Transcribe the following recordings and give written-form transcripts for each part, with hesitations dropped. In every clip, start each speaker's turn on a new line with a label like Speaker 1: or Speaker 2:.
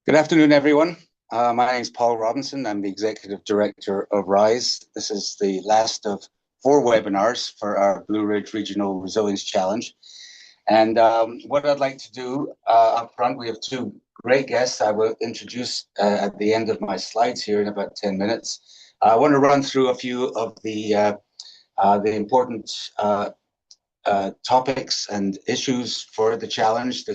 Speaker 1: Good afternoon, everyone. My name is Paul Robinson. I'm the Executive Director of RISE. This is the last of 4 webinars for our Blue Ridge Regional Resilience Challenge. And what I'd like to do up front, we have 2 great guests I will introduce at the end of my slides here in about 10 minutes. I want to run through a few of the important topics and issues for the challenge.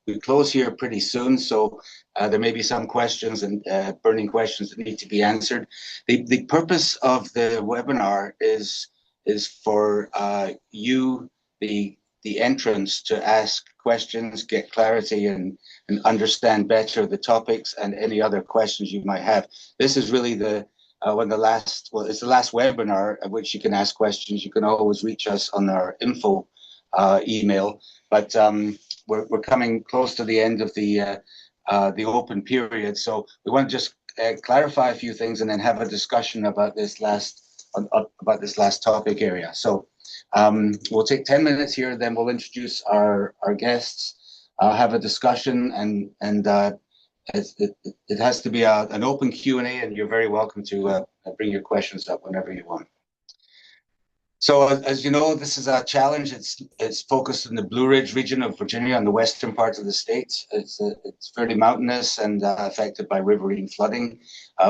Speaker 1: We close here pretty soon, so there may be some questions and burning questions that need to be answered. The purpose of the webinar is for you, the entrants, to ask questions, get clarity, and understand better the topics and any other questions you might have. This is really it's the last webinar at which you can ask questions. You can always reach us on our info email, but we're coming close to the end of the open period, so we want to just clarify a few things and then have a discussion about this last topic area. So we'll take 10 minutes here, then we'll introduce our guests, have a discussion, and it has to be an open Q&A, and you're very welcome to bring your questions up whenever you want. So as you know, this is a challenge. It's focused in the Blue Ridge region of Virginia, on the western part of the state. It's fairly mountainous and affected by riverine flooding.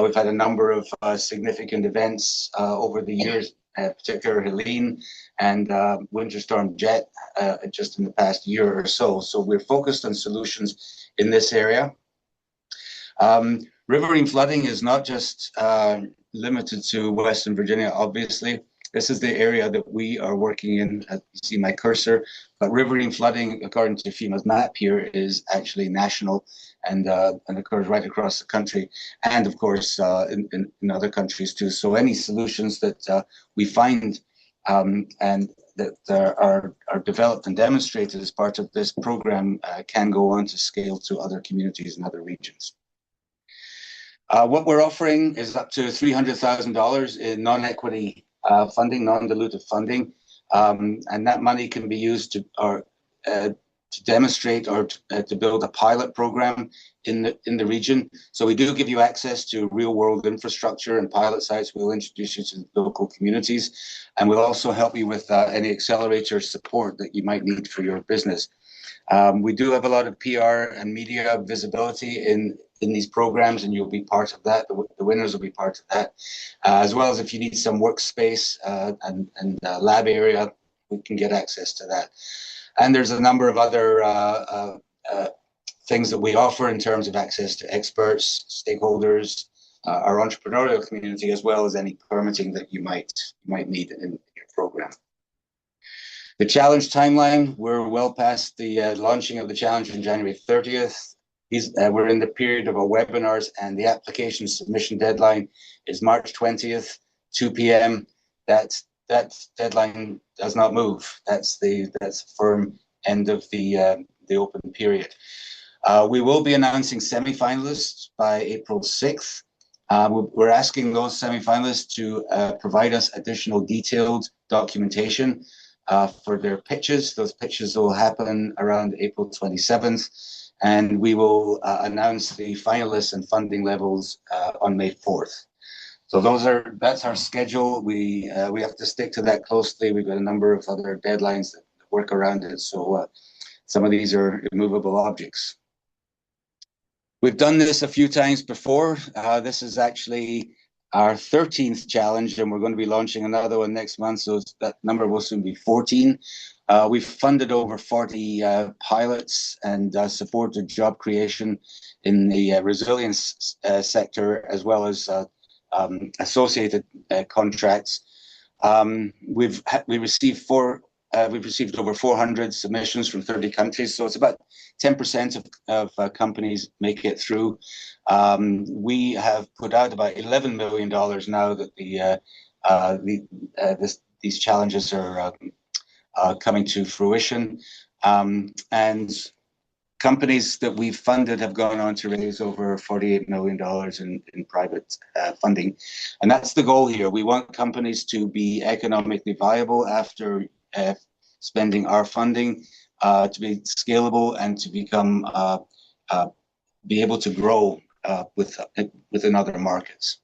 Speaker 1: We've had a number of significant events over the years, particularly Helene and Winter Storm Jet just in the past year or so. So we're focused on solutions in this area. Riverine flooding is not just limited to Western Virginia, obviously. This is the area that we are working in. You see my cursor, but riverine flooding, according to FEMA's map here, is actually national and occurs right across the country, and of course in other countries too. So any solutions that we find and that are developed and demonstrated as part of this program can go on to scale to other communities and other regions. What we're offering is up to $300,000 in non-equity funding, non-dilutive funding, and that money can be used to demonstrate or to build a pilot program in the region. So we do give you access to real-world infrastructure and pilot sites. We'll introduce you to local communities, and we'll also help you with any accelerator support that you might need for your business. We do have a lot of PR and media visibility in these programs, and you'll be part of that. The winners will be part of that, as well as if you need some workspace and lab area, we can get access to that. And there's a number of other things that we offer in terms of access to experts, stakeholders, our entrepreneurial community, as well as any permitting that you might need in your program. The challenge timeline, we're well past the launching of the challenge on January 30th. We're in the period of our webinars, and the application submission deadline is March 20th, 2 p.m. That deadline does not move. That's a firm end of the open period. We will be announcing semi-finalists by April 6th. We're asking those semi-finalists to provide us additional detailed documentation for their pitches. Those pitches will happen around April 27th, and we will announce the finalists and funding levels on May 4th. So that's our schedule. We have to stick to that closely. We've got a number of other deadlines that work around it. So some of these are immovable objects. We've done this a few times before. This is actually our 13th challenge, and we're going to be launching another one next month, so that number will soon be 14. We've funded over 40 pilots and supported job creation in the resilience sector, as well as associated contracts. We've received over 400 submissions from 30 countries, so it's about 10% of companies make it through. We have put out about $11 million now that these challenges are coming to fruition, and companies that we've funded have gone on to raise over $48 million in private funding, and that's the goal here. We want companies to be economically viable after spending our funding, to be scalable and to become be able to grow within other markets.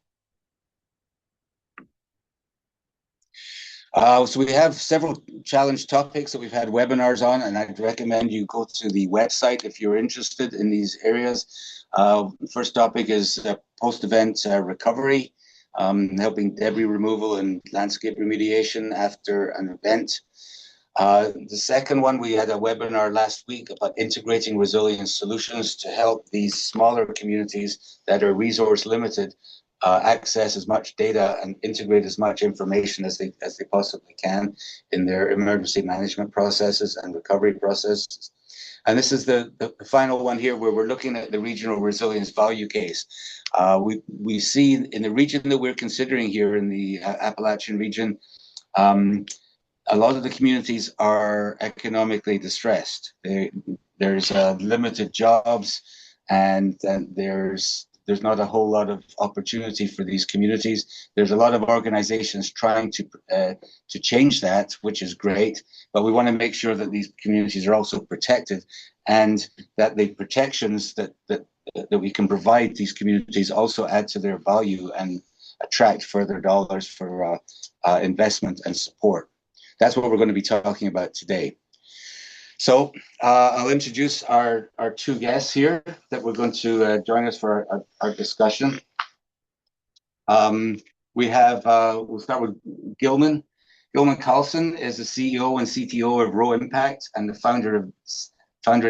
Speaker 1: So we have several challenge topics that we've had webinars on, and I'd recommend you go to the website if you're interested in these areas. First topic is post-event recovery, helping debris removal and landscape remediation after an event. The second one, we had a webinar last week about integrating resilience solutions to help these smaller communities that are resource limited access as much data and integrate as much information as they possibly can in their emergency management processes and recovery processes. And this is the final one here, where we're looking at the regional resilience value case. We see in the region that we're considering here, in the Appalachian region, a lot of the communities are economically distressed. There's limited jobs, and there's not a whole lot of opportunity for these communities. There's a lot of organizations trying to change that, which is great, but we want to make sure that these communities are also protected, and that the protections that we can provide these communities also add to their value and attract further dollars for investment and support. That's what we're going to be talking about today. So I'll introduce our two guests here that we're going to join us for our discussion. We'll start with Gilman. Gilman Callsen is the CEO and CTO of Rho Impact, and the founder and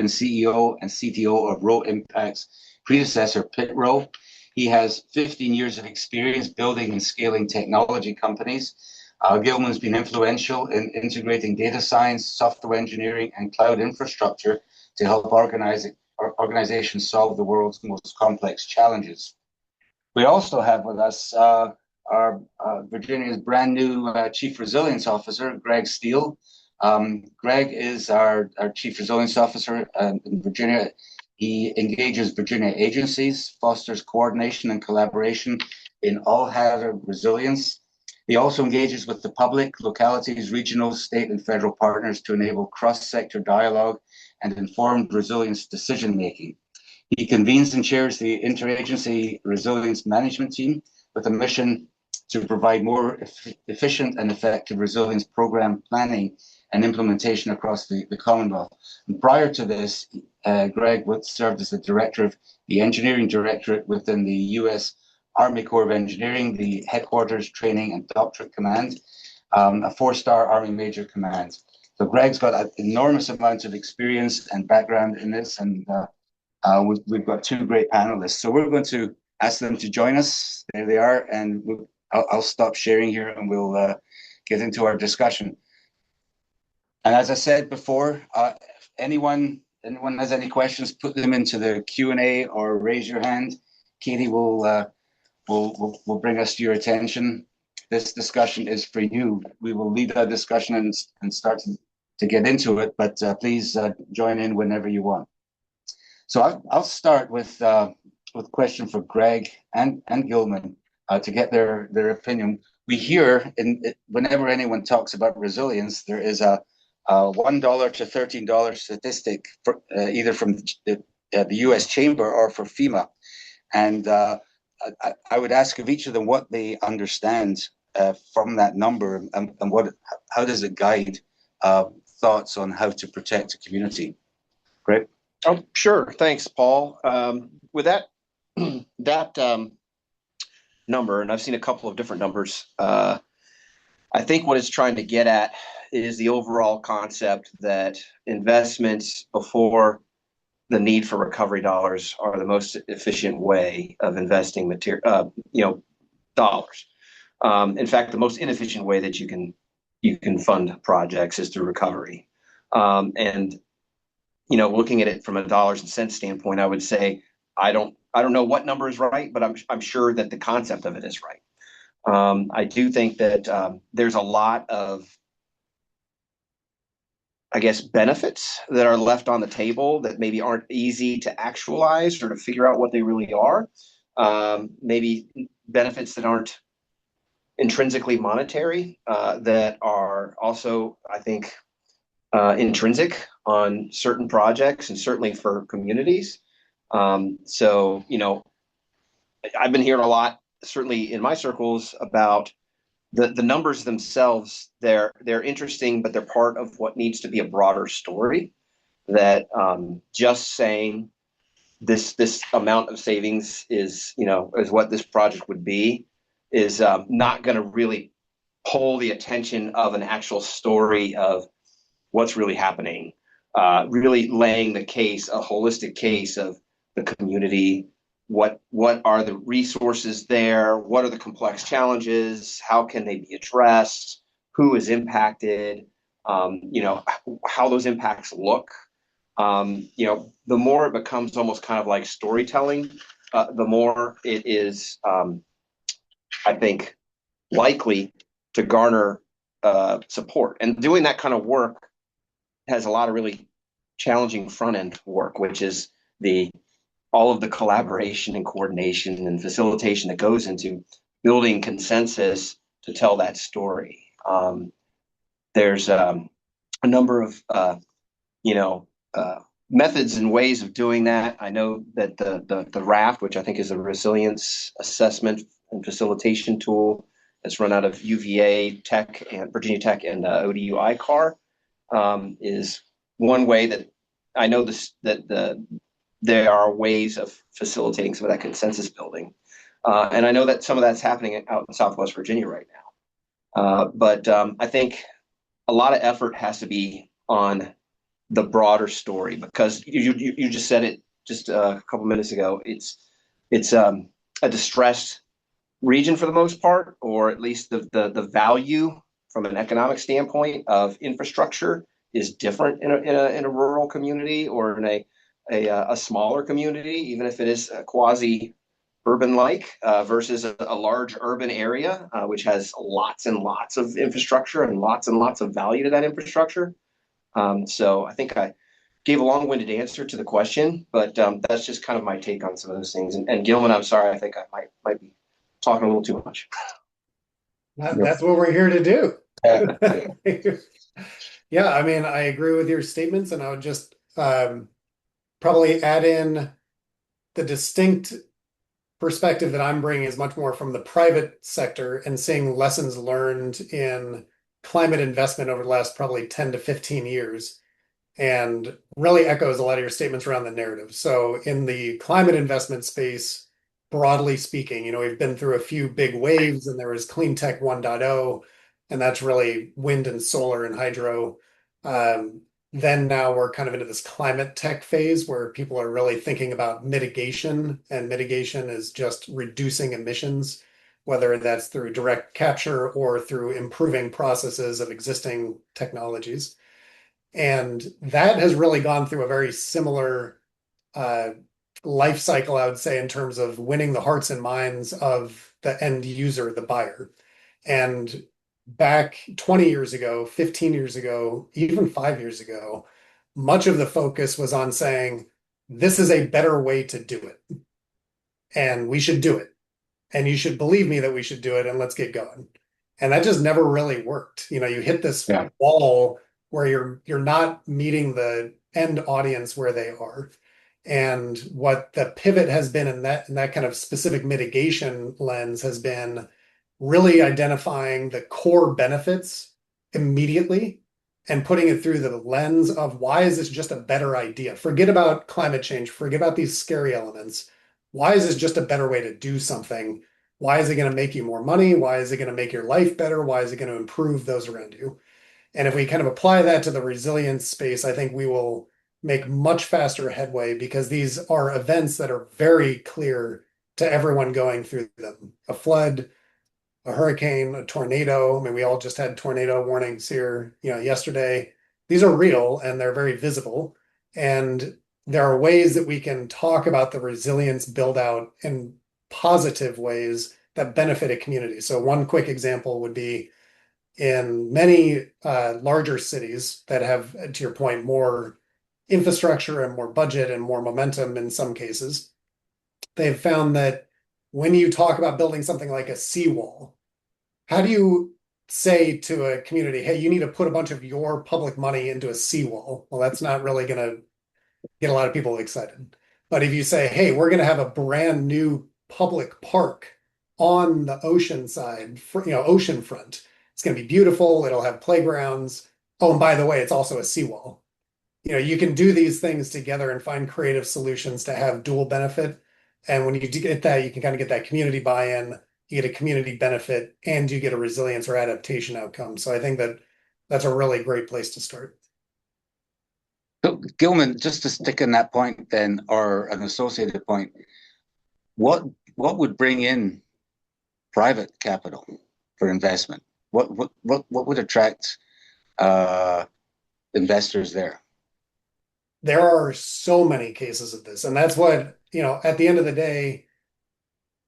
Speaker 1: CEO and CTO of Rho Impact's predecessor, PitRho. He has 15 years of experience building and scaling technology companies. Gilman's been influential in integrating data science, software engineering, and cloud infrastructure to help organizations solve the world's most complex challenges. We also have with us our Virginia's brand new Chief Resilience Officer, Greg Steele. Greg is our Chief Resilience Officer in Virginia. He engages Virginia agencies, fosters coordination and collaboration in all hazard resilience. He also engages with the public, localities, regional, state, and federal partners to enable cross-sector dialogue and informed resilience decision-making. He convenes and chairs the Interagency Resilience Management Team with a mission to provide more efficient and effective resilience program planning and implementation across the Commonwealth. And prior to this, Greg served as the director of the Engineering Directorate within the U.S. Army Corps of Engineering, the Headquarters Training and Doctorate Command, a 4-star Army Major Command. So Greg's got an enormous amount of experience and background in this, and we've got two great panelists. So we're going to ask them to join us. There they are, and I'll stop sharing here, and we'll get into our discussion. And as I said before, anyone has any questions, put them into the Q&A or raise your hand. Katie will bring us to your attention. This discussion is for you. We will lead our discussion and start to get into it, but please join in whenever you want. So I'll start with a question for Greg and Gilman to get their opinion. We hear whenever anyone talks about resilience, there is a $1 to $13 statistic for, either from the U.S. Chamber or for FEMA, and I would ask of each of them what they understand from that number, and how does it guide thoughts on how to protect a community. Greg?
Speaker 2: Oh, sure. Thanks, Paul. With that number, and I've seen a couple of different numbers, I think what it's trying to get at is the overall concept that investments before the need for recovery dollars are the most efficient way of investing dollars. In fact, the most inefficient way that you can fund projects is through recovery. And looking at it from a dollars and cents standpoint, I would say I don't know what number is right, but I'm sure that the concept of it is right. I do think that there's a lot of, I guess, benefits that are left on the table that maybe aren't easy to actualize or to figure out what they really are. Maybe benefits that aren't intrinsically monetary, that are also, I think, intrinsic on certain projects and certainly for communities. So, I've been hearing a lot, certainly in my circles, about the numbers themselves. They're interesting, but they're part of what needs to be a broader story. That just saying this amount of savings is what this project would be is not going to really pull the attention of an actual story of what's really happening, really laying the case, a holistic case of the community. What are the resources there? What are the complex challenges? How can they be addressed? Who is impacted? How those impacts look. The more it becomes almost kind of like storytelling, the more it is, I think, likely to garner support. And doing that kind of work has a lot of really challenging front end work, which is the all of the collaboration and coordination and facilitation that goes into building consensus to tell that story. There's a number of methods and ways of doing that. I know that the RAFT, which I think is a resilience assessment and facilitation tool, that's run out of UVA Tech and Virginia Tech and ODU ICAR, is one way that I know there are ways of facilitating some of that consensus building. And I know that some of that's happening out in Southwest Virginia right now. But I think a lot of effort has to be on the broader story, because you just said it just a couple minutes ago. It's a distressed region for the most part, or at least the value from an economic standpoint of infrastructure is different in a rural community or in a smaller community, even if it is quasi urban like versus a large urban area, which has lots and lots of infrastructure and lots of value to that infrastructure. So I think I gave a long-winded answer to the question, but that's just kind of my take on some of those things. And Gilman, I'm sorry, I think I might be talking a little too much.
Speaker 3: That's what we're here to do.
Speaker 1: Yeah.
Speaker 3: Yeah, I mean, I agree with your statements, and I would just probably add in the distinct perspective that I'm bringing is much more from the private sector and seeing lessons learned in climate investment over the last probably 10 to 15 years, and really echoes a lot of your statements around the narrative. So in the climate investment space, broadly speaking, we've been through a few big waves, and there was Clean Tech 1.0, and that's really wind and solar and hydro. Then now we're kind of into this climate tech phase where people are really thinking about mitigation, and mitigation is just reducing emissions, whether that's through direct capture or through improving processes of existing technologies. And that has really gone through a very similar life cycle, I would say, in terms of winning the hearts and minds of the end user, the buyer. And back 20 years ago, 15 years ago, even 5 years ago, much of the focus was on saying, this is a better way to do it. And we should do it. And you should believe me that we should do it, and let's get going. And that just never really worked. You hit this wall where you're not meeting the end audience where they are. And what the pivot has been in that kind of specific mitigation lens has been really identifying the core benefits immediately and putting it through the lens of, why is this just a better idea? Forget about climate change, forget about these scary elements. Why is this just a better way to do something? Why is it going to make you more money? Why is it going to make your life better? Why is it going to improve those around you? And if we kind of apply that to the resilience space, I think we will make much faster headway, because these are events that are very clear to everyone going through them. A flood, a hurricane, a tornado. I mean, we all just had tornado warnings here, yesterday. These are real and they're very visible. And there are ways that we can talk about the resilience build out in positive ways that benefit a community. So one quick example would be in many larger cities that have, to your point, more infrastructure and more budget and more momentum in some cases. They've found that when you talk about building something like a seawall, how do you say to a community, hey, you need to put a bunch of your public money into a seawall? Well, that's not really going to get a lot of people excited. But if you say, hey, we're going to have a brand new public park on the ocean side, ocean front, it's going to be beautiful. It'll have playgrounds. Oh, and by the way, it's also a seawall. You can do these things together and find creative solutions to have dual benefit. And when you get that, you can kind of get that community buy-in, you get a community benefit, and you get a resilience or adaptation outcome. So I think that that's a really great place to start.
Speaker 1: So, Gilman, just to stick on that point then, or an associated point, what would bring in private capital for investment? What would attract investors there?
Speaker 3: There are so many cases of this, and that's what, at the end of the day,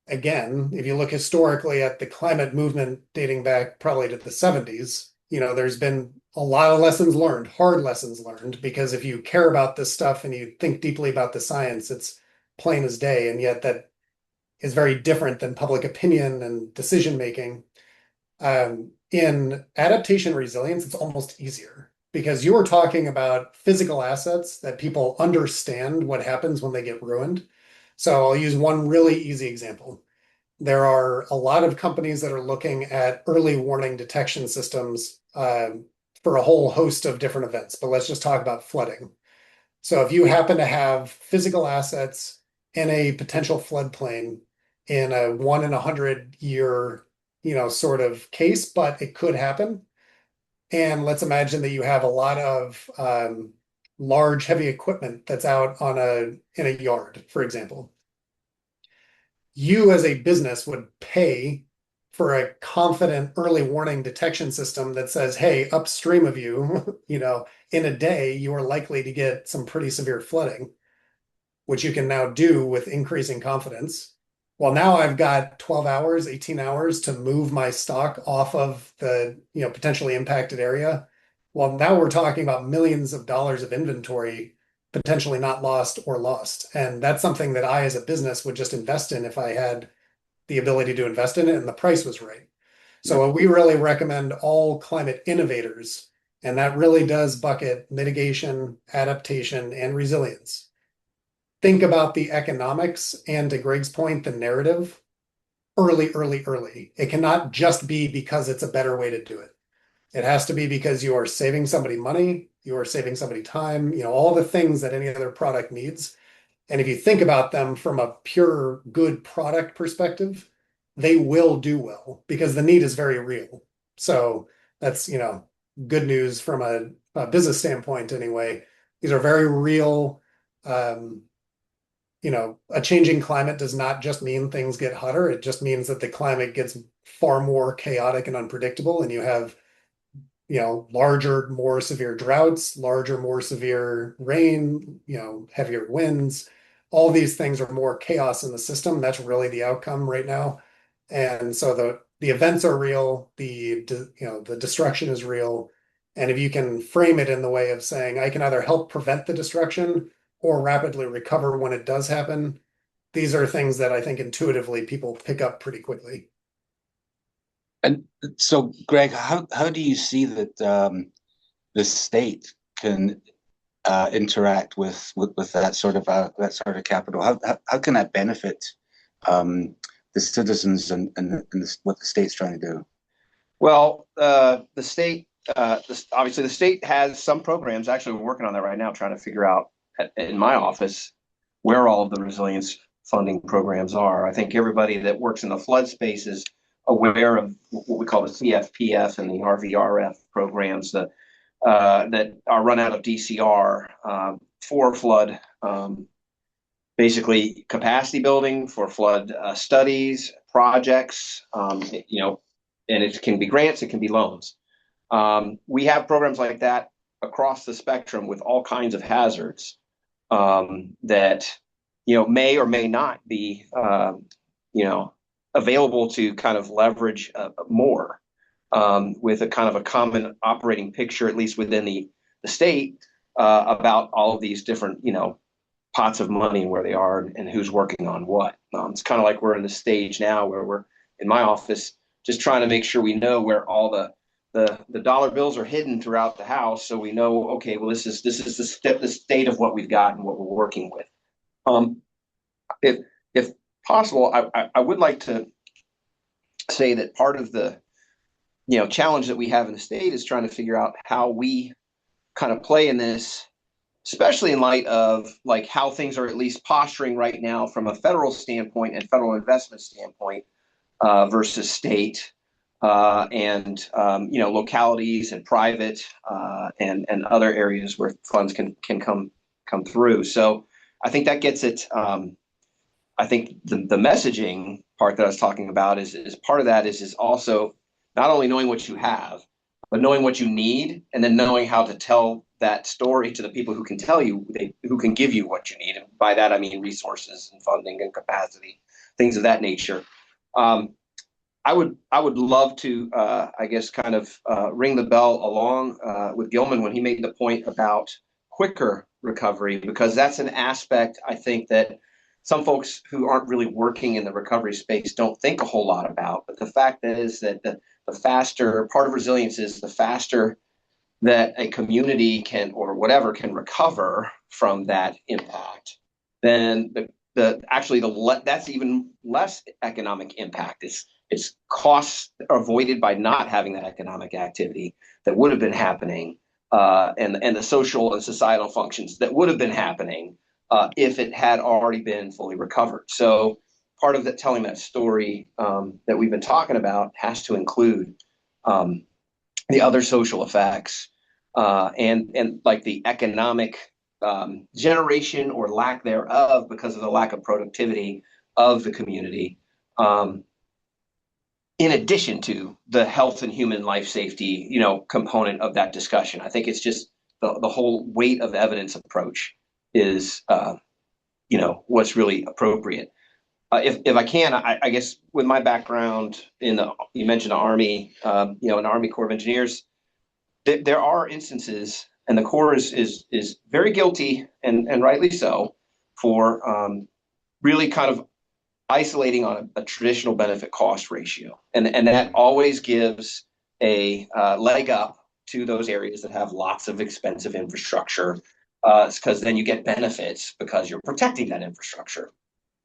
Speaker 3: again, if you look historically at the climate movement dating back probably to the 70s, there's been a lot of lessons learned, hard lessons learned, because if you care about this stuff and you think deeply about the science, it's plain as day. And yet that is very different than public opinion and decision making. In adaptation resilience, it's almost easier because you are talking about physical assets that people understand what happens when they get ruined. So I'll use one really easy example. There are a lot of companies that are looking at early warning detection systems for a whole host of different events, but let's just talk about flooding. So if you happen to have physical assets in a potential floodplain in a 1 in 100 year, sort of case, but it could happen. And let's imagine that you have a lot of large, heavy equipment that's out in a yard, for example. You as a business would pay for a confident early warning detection system that says, hey, upstream of you, in a day, you are likely to get some pretty severe flooding, which you can now do with increasing confidence. Well, now I've got 12 hours, 18 hours to move my stock off of the, potentially impacted area. Well, now we're talking about millions of dollars of inventory potentially not lost or lost. And that's something that I, as a business, would just invest in if I had the ability to invest in it and the price was right. So we really recommend all climate innovators, and that really does bucket mitigation, adaptation, and resilience. Think about the economics and, to Greg's point, the narrative early, early, early. It cannot just be because it's a better way to do it. It has to be because you are saving somebody money, you are saving somebody time, all the things that any other product needs. And if you think about them from a pure good product perspective, they will do well because the need is very real. So that's, good news from a business standpoint anyway. These are very real. A changing climate does not just mean things get hotter. It just means that the climate gets far more chaotic and unpredictable, and you have larger, more severe droughts, larger, more severe rain, heavier winds. All these things are more chaos in the system. That's really the outcome right now. And so the events are real, the destruction is real. And if you can frame it in the way of saying, I can either help prevent the destruction or rapidly recover when it does happen, these are things that I think intuitively people pick up pretty quickly.
Speaker 1: And so, Greg, how do you see that the state can interact with that sort of capital? How can that benefit the citizens and what the state's trying to do?
Speaker 2: Well, the state, obviously, the state has some programs. Actually, we're working on that right now, trying to figure out in my office where all of the resilience funding programs are. I think everybody that works in the flood space is aware of what we call the CFPF and the RVRF programs that are run out of DCR for flood, basically capacity building for flood studies, projects, and it can be grants, it can be loans. We have programs like that across the spectrum with all kinds of hazards that may or may not be available to kind of leverage more with a kind of a common operating picture, at least within the state, about all of these different pots of money and where they are and who's working on what. It's kind of like we're in the stage now where we're in my office just trying to make sure we know where all the dollar bills are hidden throughout the house, so we know, okay, well, this is the state of what we've got and what we're working with. Um, if possible, I would like to say that part of the challenge that we have in the state is trying to figure out how we kind of play in this, especially in light of like how things are at least posturing right now from a federal standpoint and federal investment standpoint versus state and localities and private and other areas where funds can come through. So I think that gets it. I think the messaging part that I was talking about is part of that is also not only knowing what you have, but knowing what you need, and then knowing how to tell that story to the people who can tell you, who can give you what you need. And by that, I mean resources and funding and capacity, things of that nature. I would love to, I guess, kind of ring the bell along with Gilman when he made the point about quicker recovery, because that's an aspect I think that some folks who aren't really working in the recovery space don't think a whole lot about. But the fact is that the faster part of resilience is the faster that a community can or whatever can recover from that impact, then that's even less economic impact. It's costs avoided by not having that economic activity that would have been happening, and the social and societal functions that would have been happening if it had already been fully recovered. So part of that telling that story that we've been talking about has to include the other social effects and like the economic generation or lack thereof because of the lack of productivity of the community. In addition to the health and human life safety, component of that discussion. I think it's just the whole weight of evidence approach is, what's really appropriate. If I can, I guess with my background you mentioned the Army, in the Army Corps of Engineers, there are instances, and the Corps is very guilty and rightly so for really kind of isolating on a traditional benefit cost ratio. And that always gives a leg up to those areas that have lots of expensive infrastructure, because then you get benefits because you're protecting that infrastructure.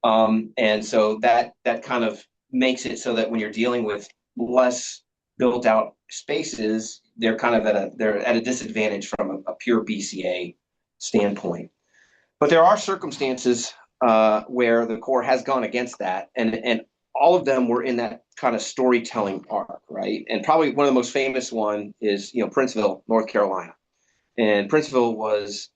Speaker 2: And so that kind of makes it so that when you're dealing with less built out spaces, they're kind of at a disadvantage from a pure BCA standpoint. But there are circumstances where the Corps has gone against that, and all of them were in that kind of storytelling arc, right? And probably one of the most famous one is Princeville, North Carolina, and Princeville was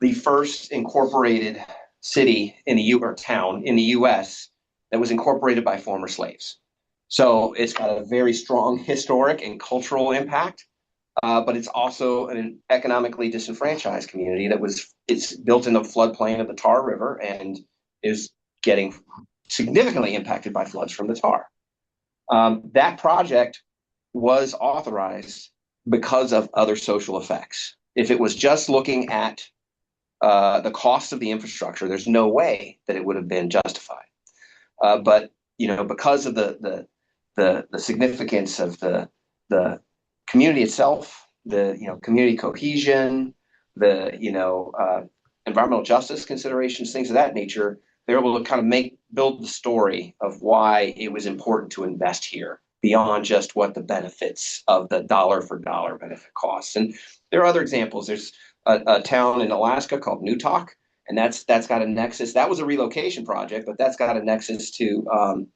Speaker 2: the first incorporated city or town in the U.S. that was incorporated by former slaves. So it's got a very strong historic and cultural impact. But it's also an economically disenfranchised community it's built in the floodplain of the Tar River and is getting significantly impacted by floods from the Tar. That project was authorized because of other social effects. If it was just looking at the cost of the infrastructure, there's no way that it would have been justified. But because of the significance of the community itself, the community cohesion, the environmental justice considerations, things of that nature, they're able to kind of build the story of why it was important to invest here beyond just what the benefits of the dollar for dollar benefit costs. And there are other examples. There's a town in Alaska called Newtok, and that's got a nexus. That was a relocation project, but that's got a nexus to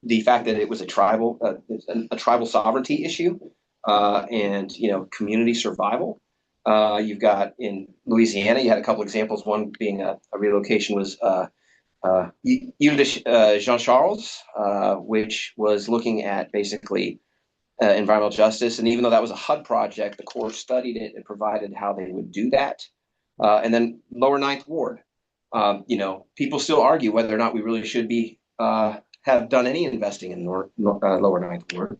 Speaker 2: the fact that it was a tribal sovereignty issue and community survival. You've got in Louisiana, you had a couple examples. One being a relocation was Ile de Jean Charles, which was looking at basically environmental justice. And even though that was a HUD project, the Corps studied it and provided how they would do that. And then Lower Ninth Ward, people still argue whether or not we really should be have done any investing in Lower Ninth Ward.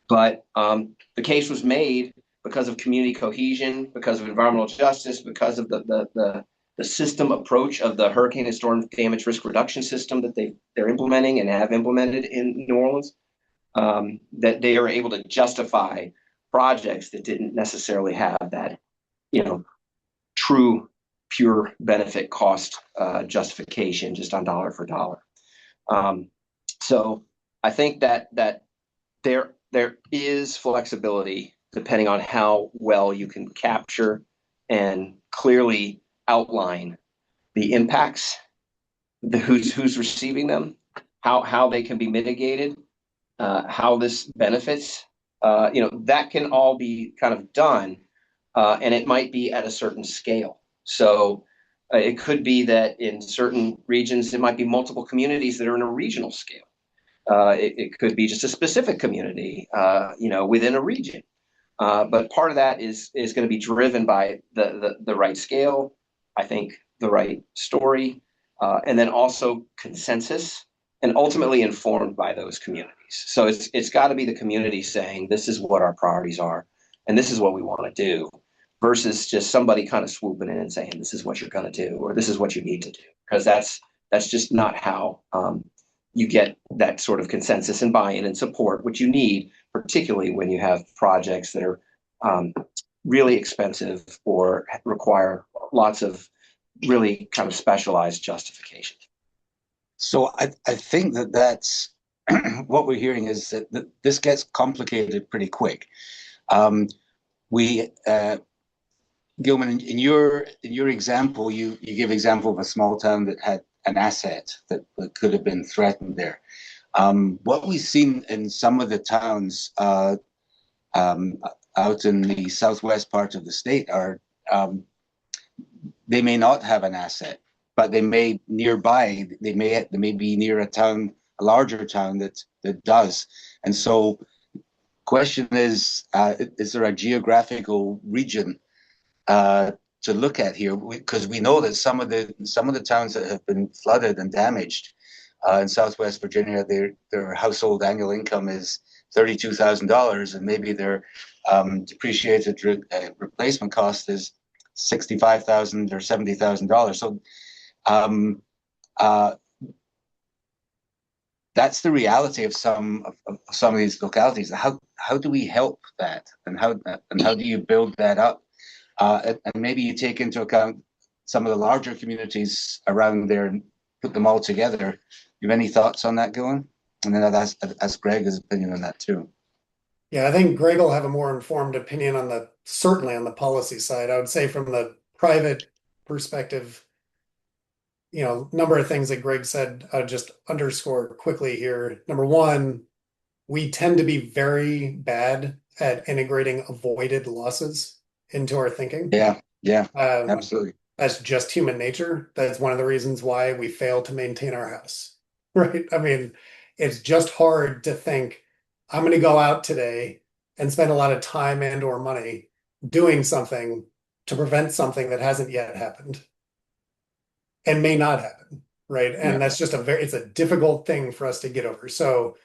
Speaker 2: But the case was made because of community cohesion, because of environmental justice, because of the system approach of the hurricane and storm damage risk reduction system that they're implementing and have implemented in New Orleans, that they are able to justify projects that didn't necessarily have that, true pure benefit cost justification just on dollar for dollar. So I think that there is flexibility depending on how well you can capture and clearly outline the impacts, who's receiving them, how they can be mitigated, how this benefits. That can all be kind of done, and it might be at a certain scale. So it could be that in certain regions, it might be multiple communities that are in a regional scale. It could be just a specific community, within a region. But part of that is going to be driven by the right scale, I think the right story, and then also consensus, and ultimately informed by those communities. So it's got to be the community saying, this is what our priorities are, and this is what we want to do, versus just somebody kind of swooping in and saying, this is what you're going to do, or this is what you need to do, because that's just not how you get that sort of consensus and buy-in and support, which you need, particularly when you have projects that are really expensive or require lots of really kind of specialized justification.
Speaker 1: So I think that's what we're hearing is that this gets complicated pretty quick. Gilman, in your example, you give example of a small town that had an asset that could have been threatened there. What we've seen in some of the towns out in the southwest part of the state are they may not have an asset, but they may nearby. They may be near a larger town that does. And so, question is there a geographical region to look at here, because we know that some of the towns that have been flooded and damaged in Southwest Virginia, their household annual income is $32,000, and maybe their depreciated replacement cost is $65,000 or $70,000. So that's the reality of some of these localities. How do we help that, and how do you build that up? And maybe you take into account some of the larger communities around there and put them all together. You have any thoughts on that, Gilman? And then I'd ask Greg his opinion on that too.
Speaker 3: Yeah, I think Greg will have a more informed opinion certainly on the policy side. I would say from the private perspective, number of things that Greg said, I'll just underscore quickly here. Number one, we tend to be very bad at integrating avoided losses into our thinking.
Speaker 1: Yeah, absolutely.
Speaker 3: That's just human nature. That's one of the reasons why we fail to maintain our house, right? I mean, it's just hard to think, I'm going to go out today and spend a lot of time and or money doing something to prevent something that hasn't yet happened and may not happen, right? And that's just it's a difficult thing for us to get over. So,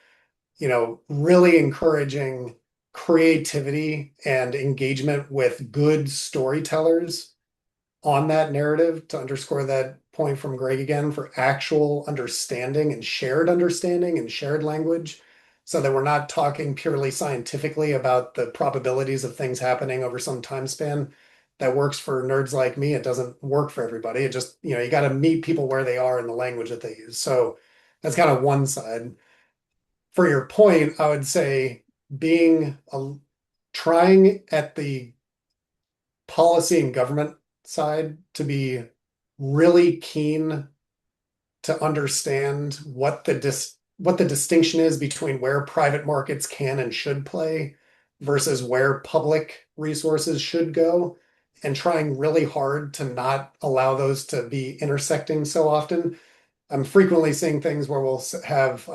Speaker 3: really encouraging creativity and engagement with good storytellers on that narrative, to underscore that point from Greg again, for actual understanding and shared language, so that we're not talking purely scientifically about the probabilities of things happening over some time span. That works for nerds like me. It doesn't work for everybody. It just, you got to meet people where they are in the language that they use. So that's kind of one side. For your point, I would say trying at the policy and government side to be really keen to understand what the distinction is between where private markets can and should play versus where public resources should go, and trying really hard to not allow those to be intersecting so often. I'm frequently seeing things where we'll have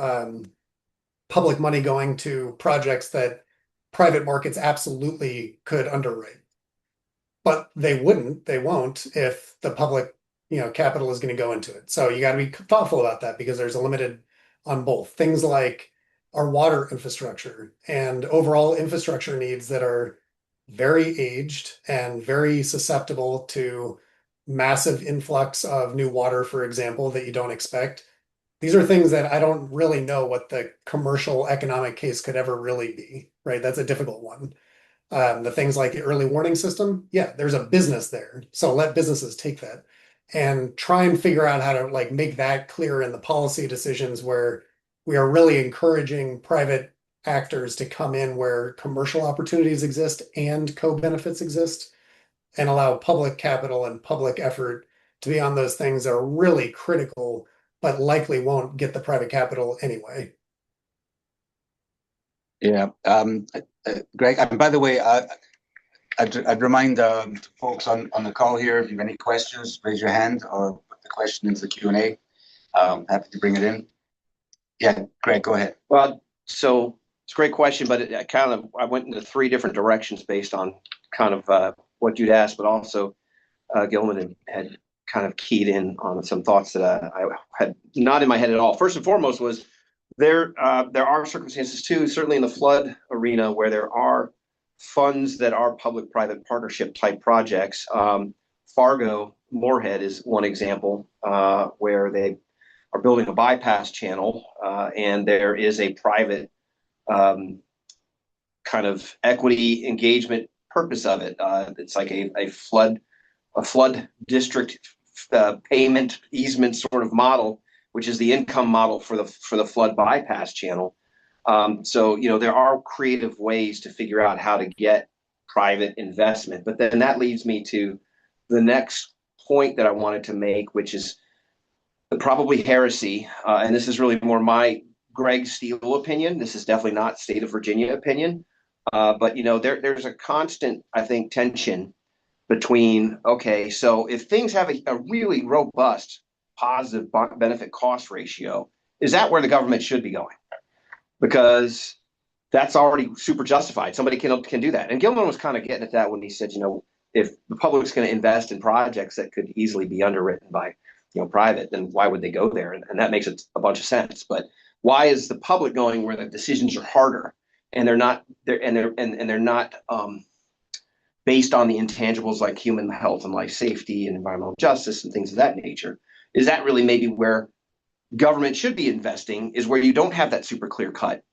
Speaker 3: public money going to projects that private markets absolutely could underwrite. But they won't if the public, capital is going to go into it. So you got to be thoughtful about that, because there's a limited on both. Things like our water infrastructure and overall infrastructure needs that are very aged and very susceptible to massive influx of new water, for example, that you don't expect. These are things that I don't really know what the commercial economic case could ever really be, right? That's a difficult one. The things like the early warning system, yeah, there's a business there. So let businesses take that and try and figure out how to like make that clear in the policy decisions where we are really encouraging private actors to come in where commercial opportunities exist and co-benefits exist and allow public capital and public effort to be on those things that are really critical, but likely won't get the private capital anyway.
Speaker 1: Yeah. Greg, and by the way, I'd remind folks on the call here, if you have any questions, raise your hand or put the question into the Q&A. Happy to bring it in. Yeah, Greg, go ahead.
Speaker 2: Well, so it's a great question, but I went into three different directions based on kind of what you'd asked, but also Gilman had kind of keyed in on some thoughts that I had not in my head at all. First and foremost was there are circumstances too, certainly in the flood arena, where there are funds that are public-private partnership type projects. Fargo Moorhead is one example where they are building a bypass channel, and there is a private kind of equity engagement purpose of it. It's like a flood district payment easement sort of model, which is the income model for the flood bypass channel. So there are creative ways to figure out how to get private investment, but then that leads me to the next point that I wanted to make, which is probably heresy, and this is really more my Greg Steele opinion. This is definitely not state of Virginia opinion, but there's a constant, I think, tension between, okay, so if things have a really robust positive benefit cost ratio, is that where the government should be going? Because that's already super justified. Somebody can do that. And Gilman was kind of getting at that when he said, if the public's going to invest in projects that could easily be underwritten by private, then why would they go there? And that makes a bunch of sense. But why is the public going where the decisions are harder and they're not based on the intangibles like human health and life safety and environmental justice and things of that nature? Is that really maybe where government should be investing, is where you don't have that super clear cut?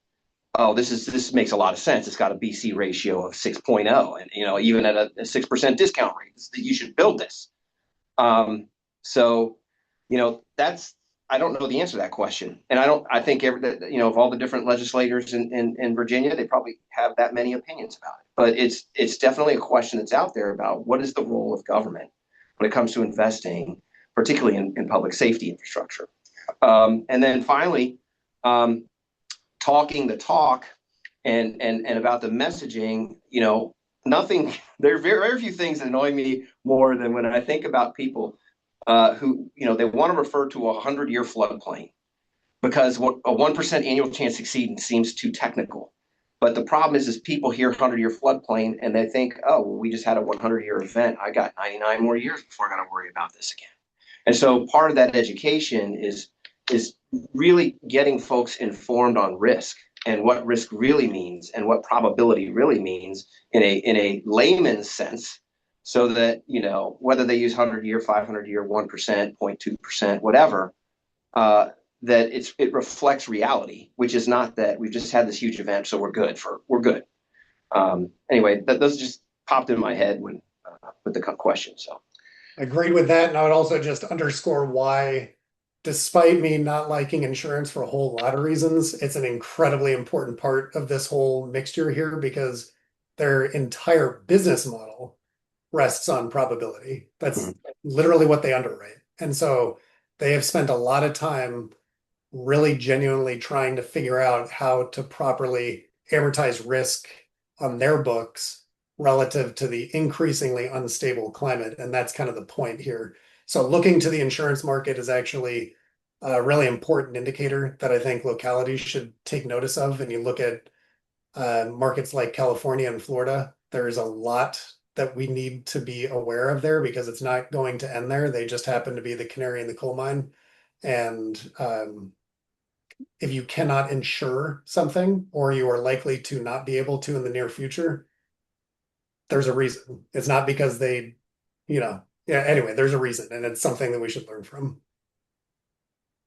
Speaker 2: Oh, this makes a lot of sense. It's got a BC ratio of 6.0, and even at a 6% discount rate, you should build this. So that's, I don't know the answer to that question, and I think of all the different legislators in Virginia, they probably have that many opinions about it. But it's definitely a question that's out there about what is the role of government when it comes to investing, particularly in public safety infrastructure. And then finally, talking the talk and about the messaging, nothing. There are very few things that annoy me more than when I think about people who they want to refer to a 100-year floodplain because what a 1% annual chance succeeding seems too technical. But the problem is people hear 100-year floodplain and they think, oh, well, we just had a 100-year event. I got 99 more years before I got to worry about this again. And so part of that education is really getting folks informed on risk and what risk really means and what probability really means in a layman's sense, so that whether they use 100-year, 500-year, 1%, 0.2%, whatever, that it reflects reality, which is not that we've just had this huge event, so we're good. Anyway, those just popped in my head with the question. So.
Speaker 3: Agreed with that. And I would also just underscore why, despite me not liking insurance for a whole lot of reasons, it's an incredibly important part of this whole mixture here because their entire business model rests on probability. That's literally what they underwrite. And so they have spent a lot of time really genuinely trying to figure out how to properly amortize risk on their books relative to the increasingly unstable climate. And that's kind of the point here. So looking to the insurance market is actually a really important indicator that I think localities should take notice of. And you look at markets like California and Florida, there's a lot that we need to be aware of there because it's not going to end there. They just happen to be the canary in the coal mine. And if you cannot insure something or you are likely to not be able to in the near future, there's a reason. It's not because they, anyway, there's a reason, and it's something that we should learn from.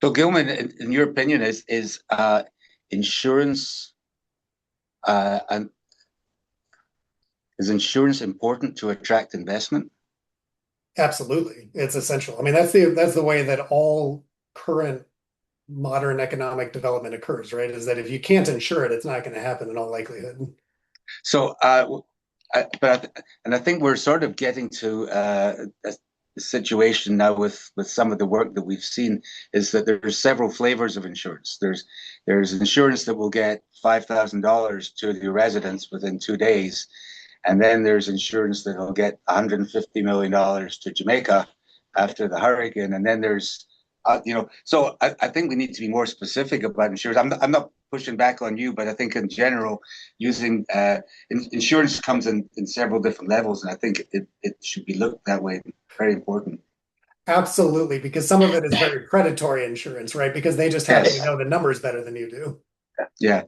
Speaker 1: So Gilman, in your opinion, is insurance and Is insurance important to attract investment?
Speaker 3: Absolutely. It's essential. I mean, that's the way that all current modern economic development occurs, right? Is that if you can't insure it, it's not going to happen in all likelihood.
Speaker 1: So, I think we're sort of getting to a situation now with some of the work that we've seen is that there's several flavors of insurance. There's insurance that will get $5,000 to the residents within 2 days, and then there's insurance that will get $150 million to Jamaica after the hurricane, and then there's so I think we need to be more specific about insurance. I'm not pushing back on you, but I think in general, using insurance comes in several different levels, and I think it should be looked that way. Very important.
Speaker 3: Absolutely, because some of it is very predatory insurance, right? Because they just happen to know the numbers better than you do.
Speaker 1: Yeah.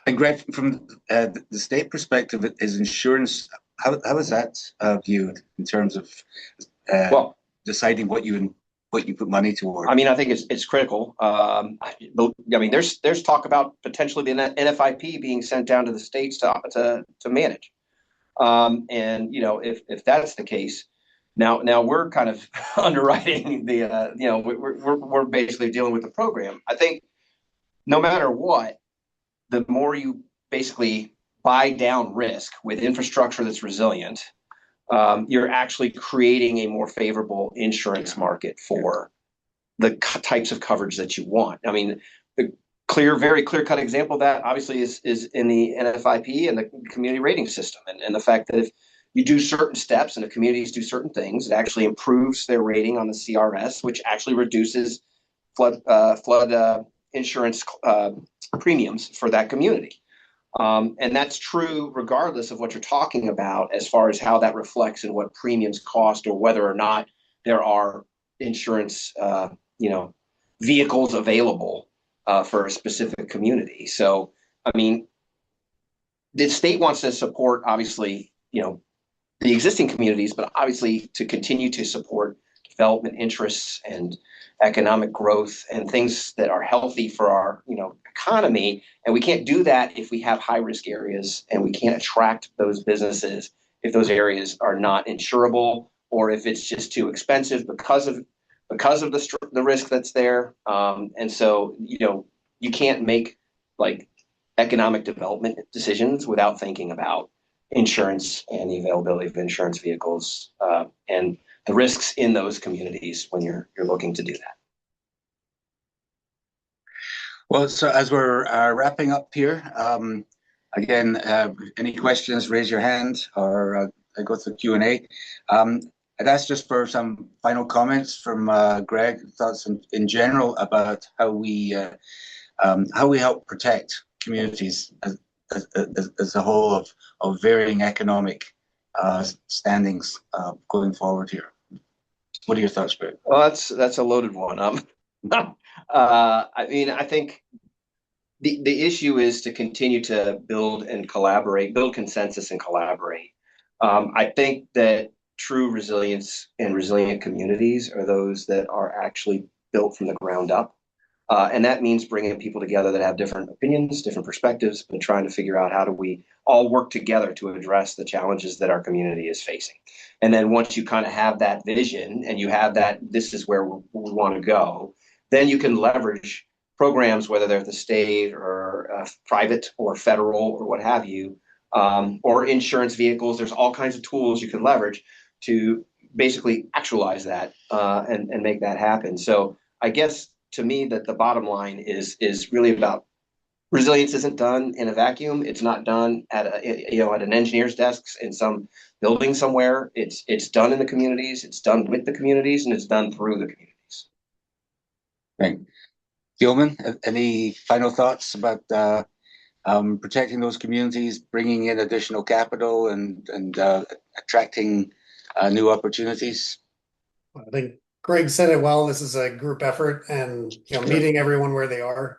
Speaker 1: And Greg, from the state perspective, is insurance, how is that viewed in terms of deciding what you put money toward?
Speaker 2: I mean, I think it's critical. I mean, there's talk about potentially the NFIP being sent down to the states to manage. And if that's the case, now we're kind of underwriting the we're basically dealing with the program. I think no matter what, the more you basically buy down risk with infrastructure that's resilient, you're actually creating a more favorable insurance market for the types of coverage that you want. I mean, the very clear-cut example of that obviously is in the NFIP and the community rating system, and the fact that if you do certain steps and the communities do certain things, it actually improves their rating on the CRS, which actually reduces flood insurance premiums for that community. And that's true regardless of what you're talking about as far as how that reflects in what premiums cost or whether or not there are insurance vehicles available for a specific community. So, I mean, the state wants to support, obviously, the existing communities, but obviously to continue to support development interests and economic growth and things that are healthy for our economy. And we can't do that if we have high risk areas, and we can't attract those businesses if those areas are not insurable, or if it's just too expensive because of the risk that's there. And so you can't make like economic development decisions without thinking about insurance and the availability of insurance vehicles and the risks in those communities when you're looking to do that.
Speaker 1: Well, so as we're wrapping up here, again, any questions, raise your hand, or I go through Q&A. I'd ask just for some final comments from Greg, thoughts in general about how we help protect communities as a whole of varying economic standings going forward here. What are your thoughts, Greg?
Speaker 2: Well, that's a loaded one. I mean, I think the issue is to continue to build consensus and collaborate. I think that true resilience and resilient communities are those that are actually built from the ground up. And that means bringing people together that have different opinions, different perspectives, but trying to figure out how do we all work together to address the challenges that our community is facing. And then once you kind of have that vision and you have that, this is where we want to go, then you can leverage programs, whether they're at the state or private or federal or what have you, or insurance vehicles. There's all kinds of tools you can leverage to basically actualize that and make that happen. So I guess to me that the bottom line is really about resilience isn't done in a vacuum. It's not done at an engineer's desk in some building somewhere. It's done in the communities. It's done with the communities, and it's done through the communities.
Speaker 1: Right. Gilman, any final thoughts about protecting those communities, bringing in additional capital, and attracting new opportunities?
Speaker 3: I think Greg said it well. This is a group effort, and meeting everyone where they are,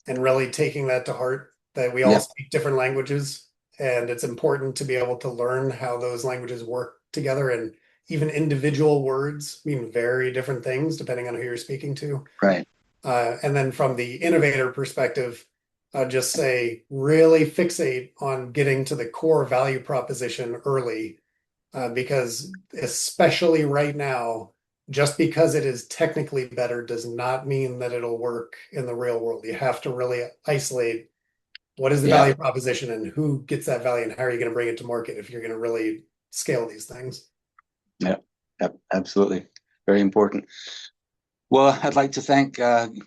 Speaker 3: and really taking that to heart. That we all speak different languages, and it's important to be able to learn how those languages work together. And even individual words mean very different things depending on who you're speaking to.
Speaker 1: Right.
Speaker 3: And then from the innovator perspective, I'd just say really fixate on getting to the core value proposition early, because especially right now, just because it is technically better does not mean that it'll work in the real world. You have to really isolate what is the
Speaker 1: Yeah,
Speaker 3: value proposition and who gets that value and how are you going to bring it to market if you're going to really scale these things.
Speaker 1: yeah, yep, absolutely. Very important. Well, I'd like to thank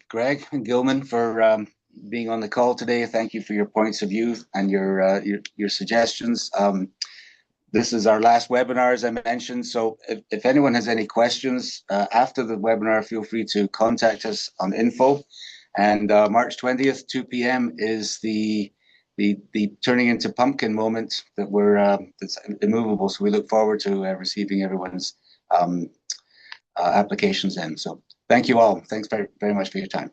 Speaker 1: Greg and Gilman for being on the call today. Thank you for your points of view and your suggestions. This is our last webinar, as I mentioned. So if anyone has any questions after the webinar, feel free to contact us on info. And March 20th, 2 p.m. is the turning into pumpkin moment that that's immovable. So we look forward to receiving everyone's applications in. So thank you all. Thanks very, very much for your time.